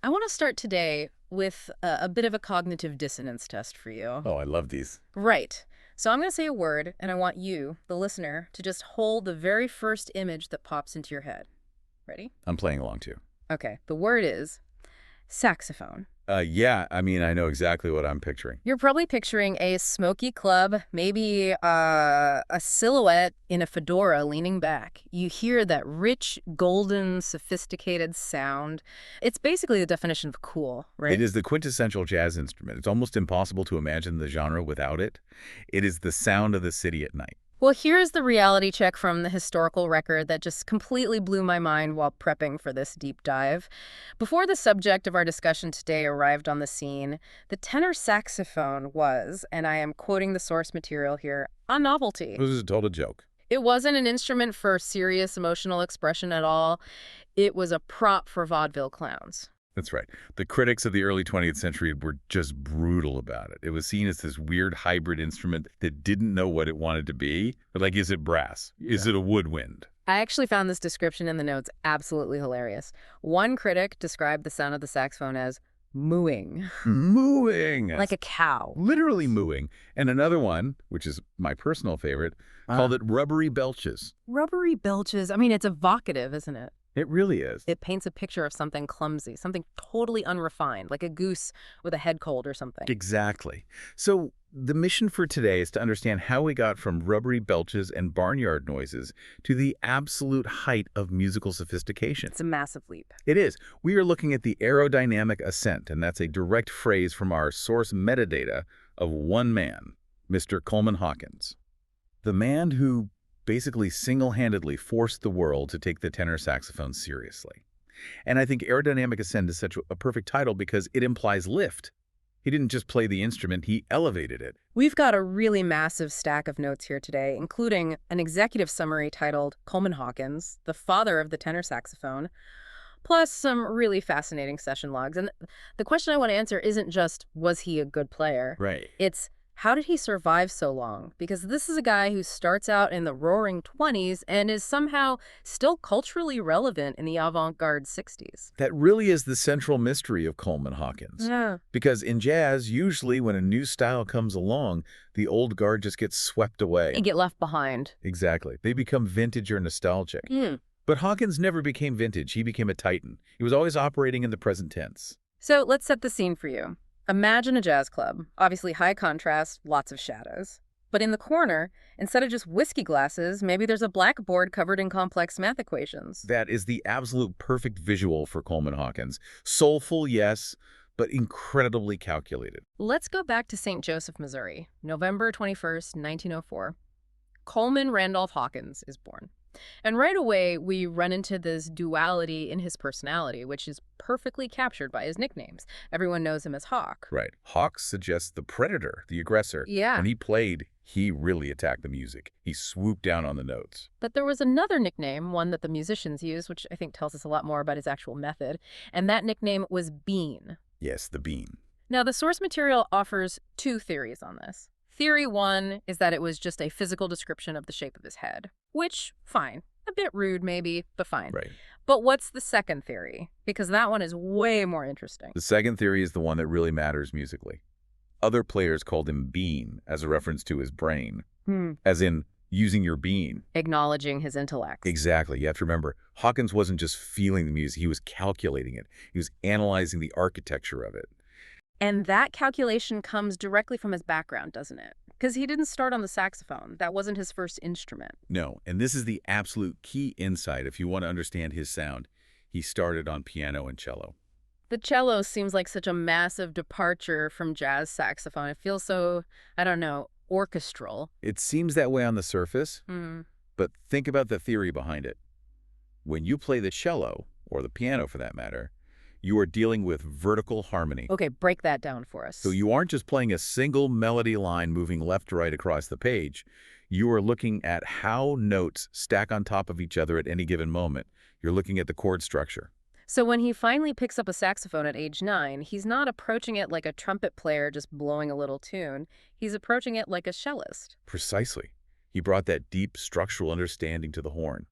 I want to start today with a bit of a cognitive dissonance test for you. Oh, I love these. Right. So I'm going to say a word, and I want you, the listener, to just hold the very first image that pops into your head. Ready? I'm playing along too. Okay. The word is saxophone. Yeah, I mean, I know exactly what I'm picturing. You're probably picturing a smoky club, maybe a silhouette in a fedora leaning back. You hear that rich, golden, sophisticated sound. It's basically the definition of cool, right? It is the quintessential jazz instrument. It's almost impossible to imagine the genre without it. It is the sound of the city at night. Well, here's the reality check from the historical record that just completely blew my mind while prepping for this deep dive. Before the subject of our discussion today arrived on the scene, the tenor saxophone was, and I am quoting the source material here, a novelty. This is a total joke. It wasn't an instrument for serious emotional expression at all. It was a prop for vaudeville clowns. That's right. The critics of the early 20th century were just brutal about it. It was seen as this weird hybrid instrument that didn't know what it wanted to be. But like, is it brass? Is it a woodwind? I actually found this description in the notes absolutely hilarious. One critic described the sound of the saxophone as mooing. Mooing! Like a cow. Literally mooing. And another one, which is my personal favorite, called it rubbery belches. Rubbery belches. I mean, it's evocative, isn't it? It really is. It paints a picture of something clumsy, something totally unrefined, like a goose with a head cold or something. Exactly. So the mission for today is to understand how we got from rubbery belches and barnyard noises to the absolute height of musical sophistication. It's a massive leap. It is. We are looking at the aerodynamic ascent, and that's a direct phrase from our source metadata of one man, Mr. Coleman Hawkins. The man who basically single-handedly forced the world to take the tenor saxophone seriously. And I think Aerodynamic Ascent is such a perfect title because it implies lift. He didn't just play the instrument, he elevated it. We've got a really massive stack of notes here today, including an executive summary titled Coleman Hawkins, the father of the tenor saxophone, plus some really fascinating session logs. And the question I want to answer isn't just, was he a good player? Right. It's, how did he survive so long? Because this is a guy who starts out in the roaring 20s and is somehow still culturally relevant in the avant-garde 60s. That really is the central mystery of Coleman Hawkins. Yeah. Because in jazz, usually when a new style comes along, the old guard just gets swept away. And get left behind. Exactly. They become vintage or nostalgic. Mm. But Hawkins never became vintage. He became a titan. He was always operating in the present tense. So let's set the scene for you. Imagine a jazz club. Obviously high contrast, lots of shadows. But in the corner, instead of just whiskey glasses, maybe there's a blackboard covered in complex math equations. That is the absolute perfect visual for Coleman Hawkins. Soulful, yes, but incredibly calculated. Let's go back to St. Joseph, Missouri, November 21st, 1904. Coleman Randolph Hawkins is born. And right away, we run into this duality in his personality, which is perfectly captured by his nicknames. Everyone knows him as Hawk. Right. Hawk suggests the predator, the aggressor. Yeah. When he played, he really attacked the music. He swooped down on the notes. But there was another nickname, one that the musicians used, which I think tells us a lot more about his actual method. And that nickname was Bean. Yes, the bean. Now, the source material offers two theories on this. Theory one is that it was just a physical description of the shape of his head, which, fine. A bit rude, maybe, but fine. Right. But what's the second theory? Because that one is way more interesting. The second theory is the one that really matters musically. Other players called him Bean as a reference to his brain, as in using your bean. Acknowledging his intellect. Exactly. You have to remember, Hawkins wasn't just feeling the music, he was calculating it. He was analyzing the architecture of it. And that calculation comes directly from his background, doesn't it? Because he didn't start on the saxophone. That wasn't his first instrument. No, and this is the absolute key insight if you want to understand his sound. He started on piano and cello. The cello seems like such a massive departure from jazz saxophone. It feels so, I don't know, orchestral. It seems that way on the surface, Mm. but think about the theory behind it. When you play the cello, or the piano for that matter, you are dealing with vertical harmony. Okay, break that down for us. So you aren't just playing a single melody line moving left to right across the page. You are looking at how notes stack on top of each other at any given moment. You're looking at the chord structure. So when he finally picks up a saxophone at age 9, he's not approaching it like a trumpet player just blowing a little tune. He's approaching it like a cellist. Precisely. He brought that deep structural understanding to the horn.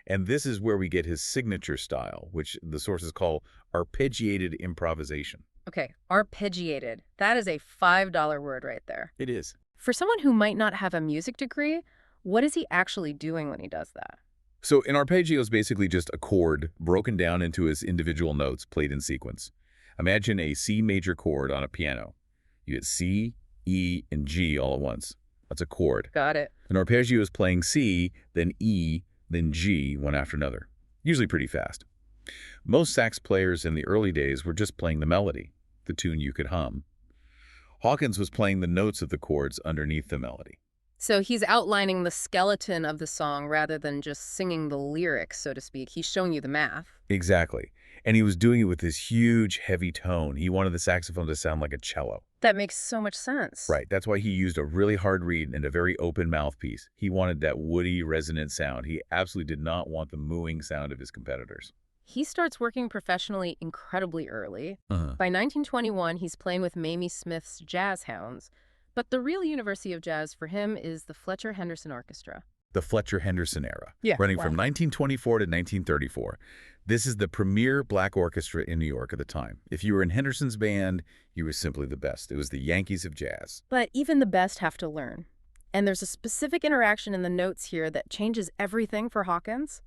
And this is where we get his signature style, which the sources call arpeggiated improvisation. Okay, arpeggiated. That is a $5 word right there. It is. For someone who might not have a music degree, what is he actually doing when he does that? So an arpeggio is basically just a chord broken down into its individual notes played in sequence. Imagine a C major chord on a piano. You get C, E, and G all at once. That's a chord. Got it. An arpeggio is playing C, then E, then G, one after another, usually pretty fast. Most sax players in the early days were just playing the melody, the tune you could hum. Hawkins was playing the notes of the chords underneath the melody. So he's outlining the skeleton of the song rather than just singing the lyrics, so to speak. He's showing you the math. Exactly. And he was doing it with this huge, heavy tone. He wanted the saxophone to sound like a cello. That makes so much sense. Right. That's why he used a really hard reed and a very open mouthpiece. He wanted that woody, resonant sound. He absolutely did not want the mooing sound of his competitors. He starts working professionally incredibly early. Uh-huh. By 1921, he's playing with Mamie Smith's jazz Hounds. But the real university of jazz for him is the Fletcher Henderson Orchestra. The Fletcher Henderson era, Yeah, running wow. from 1924 to 1934. This is the premier black orchestra in New York at the time. If you were in Henderson's band, you were simply the best. It was the Yankees of jazz. But even the best have to learn. And there's a specific interaction in the notes here that changes everything for Hawkins.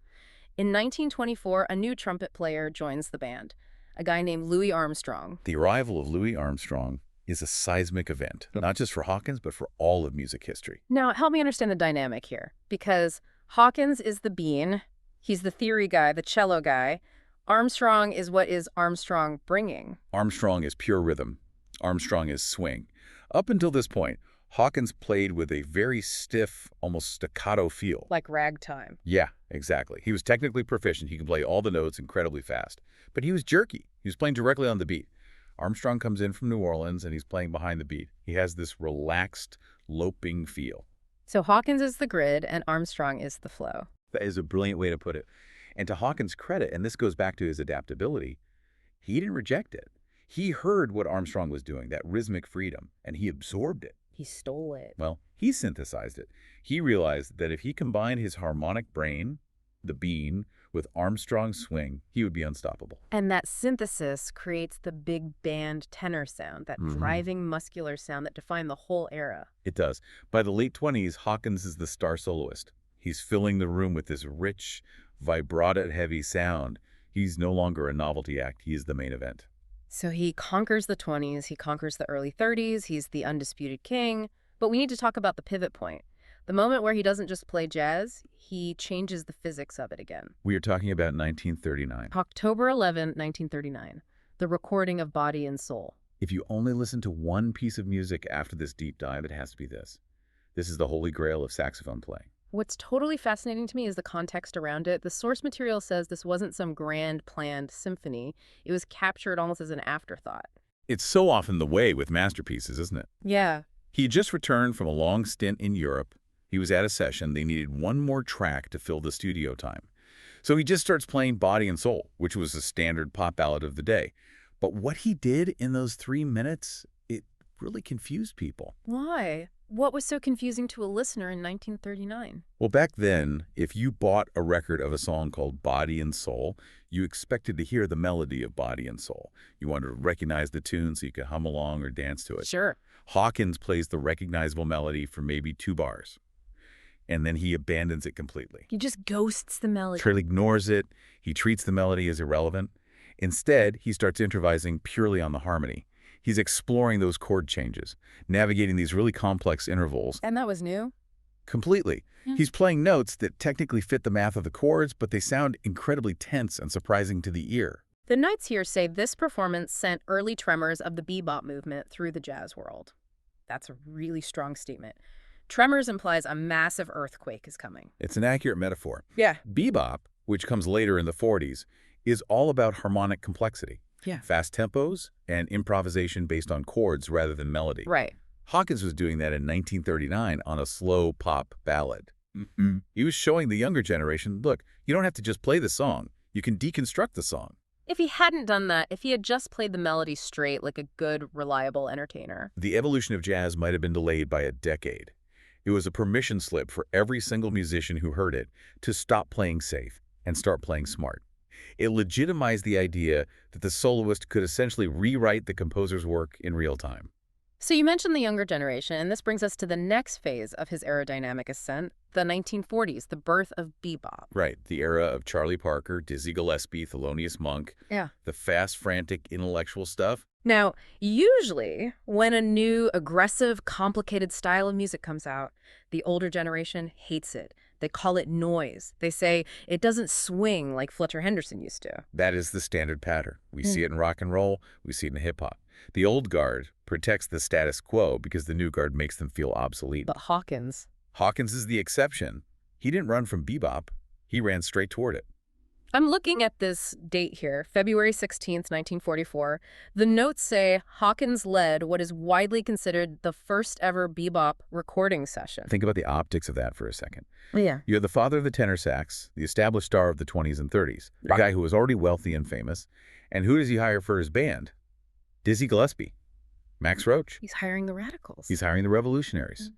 In 1924, a new trumpet player joins the band, a guy named Louis Armstrong. The arrival of Louis Armstrong is a seismic event, not just for Hawkins, but for all of music history. Now, help me understand the dynamic here, because Hawkins is the bean, he's the theory guy, the cello guy. Armstrong is what is Armstrong bringing? Armstrong is pure rhythm. Armstrong is swing. Up until this point, Hawkins played with a very stiff, almost staccato feel. Like ragtime. Yeah, exactly. He was technically proficient. He could play all the notes incredibly fast. But he was jerky. He was playing directly on the beat. Armstrong comes in from New Orleans, and he's playing behind the beat. He has this relaxed, loping feel. So Hawkins is the grid, and Armstrong is the flow. That is a brilliant way to put it. And to Hawkins' credit, and this goes back to his adaptability, he didn't reject it. He heard what Armstrong was doing, that rhythmic freedom, and he absorbed it. He stole it. Well, he synthesized it. He realized that if he combined his harmonic brain, the bean, with Armstrong's swing, he would be unstoppable. And that synthesis creates the big band tenor sound, that driving muscular sound that defined the whole era. It does. By the late 20s, Hawkins is the star soloist. He's filling the room with this rich, vibrato-heavy sound. He's no longer a novelty act. He is the main event. So he conquers the 20s, he conquers the early 30s, he's the undisputed king. But we need to talk about the pivot point. The moment where he doesn't just play jazz, he changes the physics of it again. We are talking about 1939. October 11, 1939, the recording of Body and Soul. If you only listen to one piece of music after this deep dive, it has to be this. This is the holy grail of saxophone playing. What's totally fascinating to me is the context around it. The source material says this wasn't some grand planned symphony. It was captured almost as an afterthought. It's so often the way with masterpieces, isn't it? Yeah. He had just returned from a long stint in Europe. He was at a session. They needed one more track to fill the studio time. So he just starts playing Body and Soul, which was a standard pop ballad of the day. But what he did in those 3 minutes, it really confused people. Why? What was so confusing to a listener in 1939? Well, back then, if you bought a record of a song called Body and Soul, you expected to hear the melody of Body and Soul. You wanted to recognize the tune so you could hum along or dance to it. Sure. Hawkins plays the recognizable melody for maybe 2 bars, and then he abandons it completely. He just ghosts the melody. He ignores it. He treats the melody as irrelevant. Instead, he starts improvising purely on the harmony. He's exploring those chord changes, navigating these really complex intervals. And that was new? Completely. He's playing notes that technically fit the math of the chords, but they sound incredibly tense and surprising to the ear. The notes here say this performance sent early tremors of the bebop movement through the jazz world. That's a really strong statement. Tremors implies a massive earthquake is coming. It's an accurate metaphor. Yeah. Bebop, which comes later in the 40s, is all about harmonic complexity. Yeah. Fast tempos and improvisation based on chords rather than melody. Right. Hawkins was doing that in 1939 on a slow pop ballad. He was showing the younger generation, look, you don't have to just play the song. You can deconstruct the song. If he hadn't done that, if he had just played the melody straight like a good, reliable entertainer. The evolution of jazz might have been delayed by a decade. It was a permission slip for every single musician who heard it to stop playing safe and start playing smart. It legitimized the idea that the soloist could essentially rewrite the composer's work in real time. So you mentioned the younger generation, and this brings us to the next phase of his aerodynamic ascent, the 1940s, the birth of bebop. Right, the era of Charlie Parker, Dizzy Gillespie, Thelonious Monk, Yeah. the fast, frantic, intellectual stuff. Now, usually, when a new, aggressive, complicated style of music comes out, the older generation hates it. They call it noise. They say it doesn't swing like Fletcher Henderson used to. That is the standard pattern. We see it in rock and roll, we see it in hip-hop. The old guard protects the status quo because the new guard makes them feel obsolete. But Hawkins... Hawkins is the exception. He didn't run from bebop. He ran straight toward it. I'm looking at this date here, February 16th, 1944. The notes say Hawkins led what is widely considered the first ever bebop recording session. Think about the optics of that for a second. Yeah. You have the father of the tenor sax, the established star of the 20s and 30s, a guy who was already wealthy and famous. And who does he hire for his band? Dizzy Gillespie, Max Roach. He's hiring the radicals. He's hiring the revolutionaries.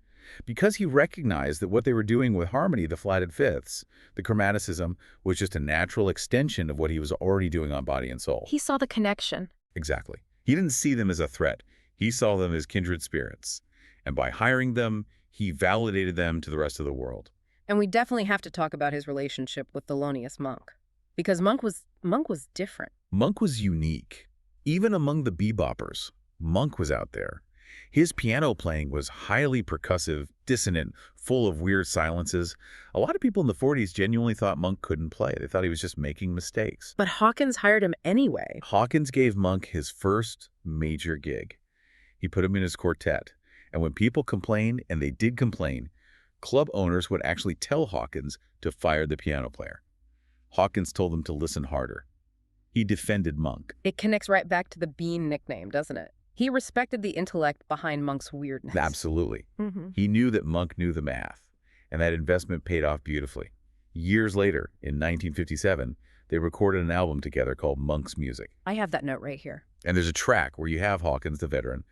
Because he recognized that what they were doing with harmony, the flatted fifths, the chromaticism, was just a natural extension of what he was already doing on Body and Soul. He saw the connection. Exactly. He didn't see them as a threat. He saw them as kindred spirits. And by hiring them, he validated them to the rest of the world. And we definitely have to talk about his relationship with Thelonious Monk. Because Monk was different. Monk was unique. Even among the beboppers, Monk was out there. His piano playing was highly percussive, dissonant, full of weird silences. A lot of people in the 40s genuinely thought Monk couldn't play. They thought he was just making mistakes. But Hawkins hired him anyway. Hawkins gave Monk his first major gig. He put him in his quartet. And when people complained, and they did complain, club owners would actually tell Hawkins to fire the piano player. Hawkins told them to listen harder. He defended Monk. It connects right back to the Bean nickname, doesn't it? He respected the intellect behind Monk's weirdness. Absolutely. He knew that Monk knew the math, and that investment paid off beautifully. Years later, in 1957, they recorded an album together called Monk's Music. I have that note right here. And there's a track where you have Hawkins, the veteran,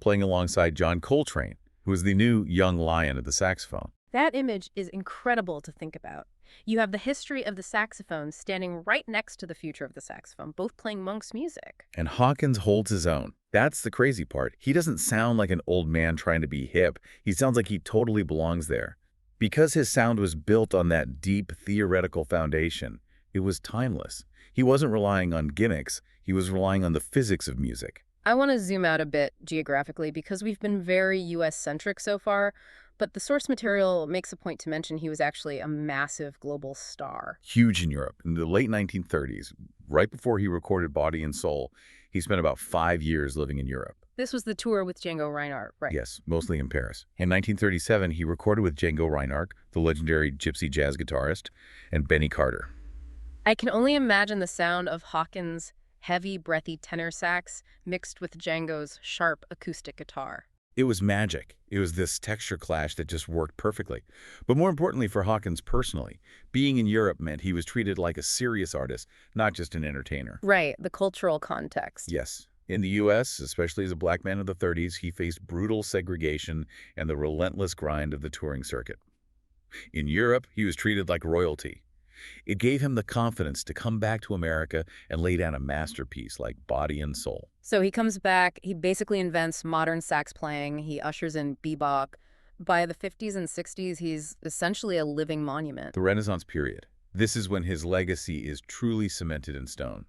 playing alongside John Coltrane, who is the new young lion of the saxophone. That image is incredible to think about. You have the history of the saxophone standing right next to the future of the saxophone, both playing Monk's music. And Hawkins holds his own. That's the crazy part. He doesn't sound like an old man trying to be hip. He sounds like he totally belongs there. Because his sound was built on that deep theoretical foundation, it was timeless. He wasn't relying on gimmicks. He was relying on the physics of music. I want to zoom out a bit geographically because we've been very U.S.-centric so far, but the source material makes a point to mention he was actually a massive global star. Huge in Europe. In the late 1930s, right before he recorded Body and Soul, he spent about 5 years living in Europe. This was the tour with Django Reinhardt, right? Yes, mostly in Paris. In 1937, he recorded with Django Reinhardt, the legendary gypsy jazz guitarist, and Benny Carter. I can only imagine the sound of Hawkins' heavy, breathy tenor sax mixed with Django's sharp acoustic guitar. It was magic. It was this texture clash that just worked perfectly. But more importantly for Hawkins personally, being in Europe meant he was treated like a serious artist, not just an entertainer. Right, the cultural context. Yes. In the U.S., especially as a black man of the 30s, he faced brutal segregation and the relentless grind of the touring circuit. In Europe, he was treated like royalty. It gave him the confidence to come back to America and lay down a masterpiece like Body and Soul. So he comes back, he basically invents modern sax playing, he ushers in bebop. By the 50s and 60s, he's essentially a living monument. The Renaissance period. This is when his legacy is truly cemented in stone.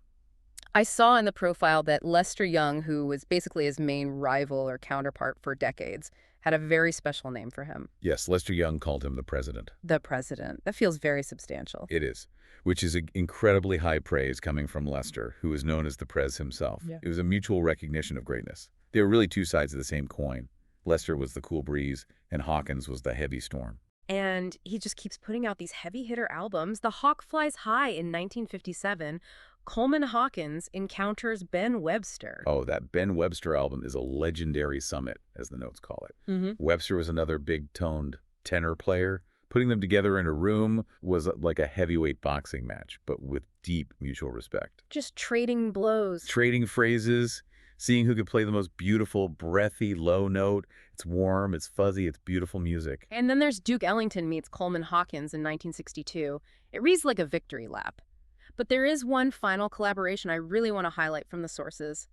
I saw in the profile that Lester Young, who was basically his main rival or counterpart for decades, had a very special name for him. Yes, Lester Young called him the president. The president. That feels very substantial. It is, which is incredibly high praise coming from Lester, who is known as the Prez himself. Yeah. It was a mutual recognition of greatness. They were really two sides of the same coin. Lester was the cool breeze, and Hawkins was the heavy storm. And he just keeps putting out these heavy hitter albums. The Hawk Flies High in 1957. Coleman Hawkins encounters Ben Webster. Oh, that Ben Webster album is a legendary summit, as the notes call it. Webster was another big-toned tenor player. Putting them together in a room was like a heavyweight boxing match, but with deep mutual respect. Just trading blows. Trading phrases, seeing who could play the most beautiful, breathy, low note. It's warm, it's fuzzy, it's beautiful music. And then there's Duke Ellington meets Coleman Hawkins in 1962. It reads like a victory lap. But there is one final collaboration I really want to highlight from the sources,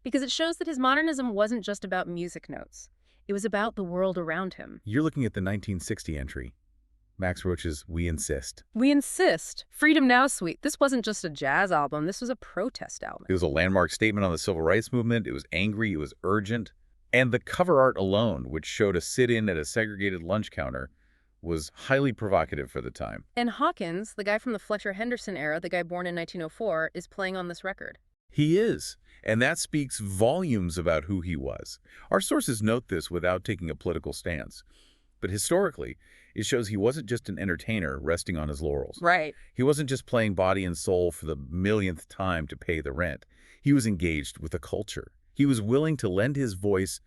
because it shows that his modernism wasn't just about music notes. It was about the world around him. You're looking at the 1960 entry. Max Roach's We Insist. We Insist. Freedom Now Suite. This wasn't just a jazz album. This was a protest album. It was a landmark statement on the civil rights movement. It was angry. It was urgent. And the cover art alone, which showed a sit-in at a segregated lunch counter, was highly provocative for the time. And Hawkins, the guy from the Fletcher Henderson era, the guy born in 1904, is playing on this record. He is. And that speaks volumes about who he was. Our sources note this without taking a political stance. But historically, it shows he wasn't just an entertainer resting on his laurels. Right. He wasn't just playing body and soul for the millionth time to pay the rent. He was engaged with a culture. He was willing to lend his voice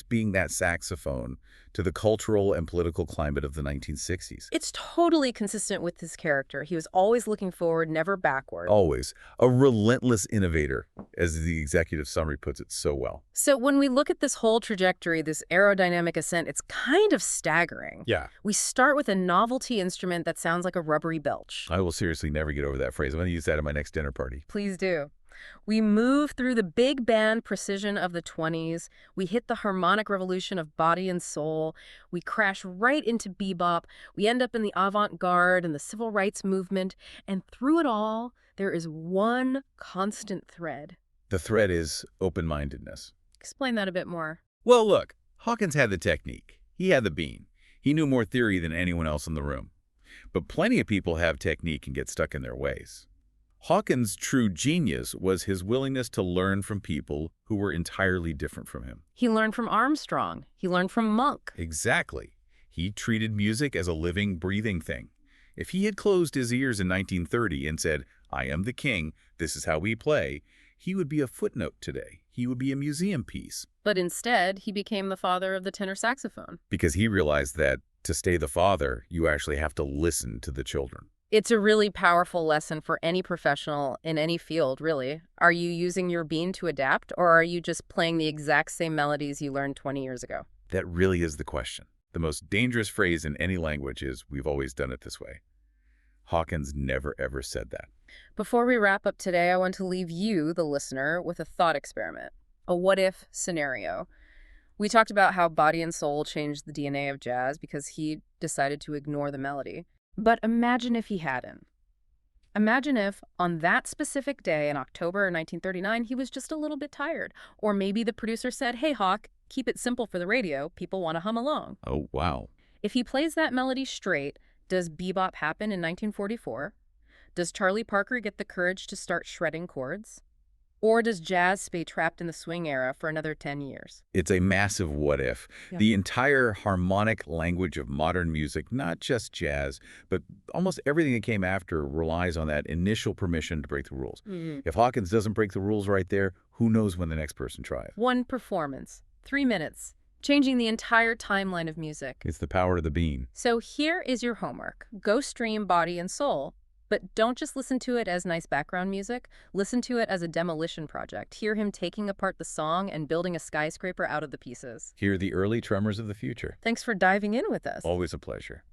being that saxophone, to the cultural and political climate of the 1960s. It's totally consistent with his character. He was always looking forward, never backward. Always. A relentless innovator, as the executive summary puts it so well. So when we look at this whole trajectory, this aerodynamic ascent, it's kind of staggering. Yeah. We start with a novelty instrument that sounds like a rubbery belch. I will seriously never get over that phrase. I'm going to use that at my next dinner party. Please do. We move through the big band precision of the 20s. We hit the harmonic revolution of body and soul. We crash right into bebop. We end up in the avant-garde and the civil rights movement. And through it all, there is one constant thread. The thread is open-mindedness. Explain that a bit more. Well, look, Hawkins had the technique. He had the bean. He knew more theory than anyone else in the room. But plenty of people have technique and get stuck in their ways. Hawkins' true genius was his willingness to learn from people who were entirely different from him. He learned from Armstrong. He learned from Monk. Exactly. He treated music as a living, breathing thing. If he had closed his ears in 1930 and said, "I am the king, this is how we play," he would be a footnote today. He would be a museum piece. But instead, he became the father of the tenor saxophone. Because he realized that to stay the father, you actually have to listen to the children. It's a really powerful lesson for any professional in any field, really. Are you using your bean to adapt, or are you just playing the exact same melodies you learned 20 years ago? That really is the question. The most dangerous phrase in any language is, "We've always done it this way." Hawkins never ever said that. Before we wrap up today, I want to leave you, the listener, with a thought experiment, a what-if scenario. We talked about how body and soul changed the DNA of jazz because he decided to ignore the melody. But imagine if he hadn't. Imagine if, on that specific day in October 1939, he was just a little bit tired. Or maybe the producer said, "Hey, Hawk, keep it simple for the radio. People want to hum along." Oh, wow. If he plays that melody straight, does bebop happen in 1944? Does Charlie Parker get the courage to start shredding chords? Or does jazz stay trapped in the swing era for another 10 years? It's a massive what if. Yeah. The entire harmonic language of modern music, not just jazz, but almost everything that came after relies on that initial permission to break the rules. If Hawkins doesn't break the rules right there, who knows when the next person tries? One performance, 3 minutes, changing the entire timeline of music. It's the power of the bean. So here is your homework. Go stream Body and Soul. But don't just listen to it as nice background music. Listen to it as a demolition project. Hear him taking apart the song and building a skyscraper out of the pieces. Hear the early tremors of the future. Thanks for diving in with us. Always a pleasure.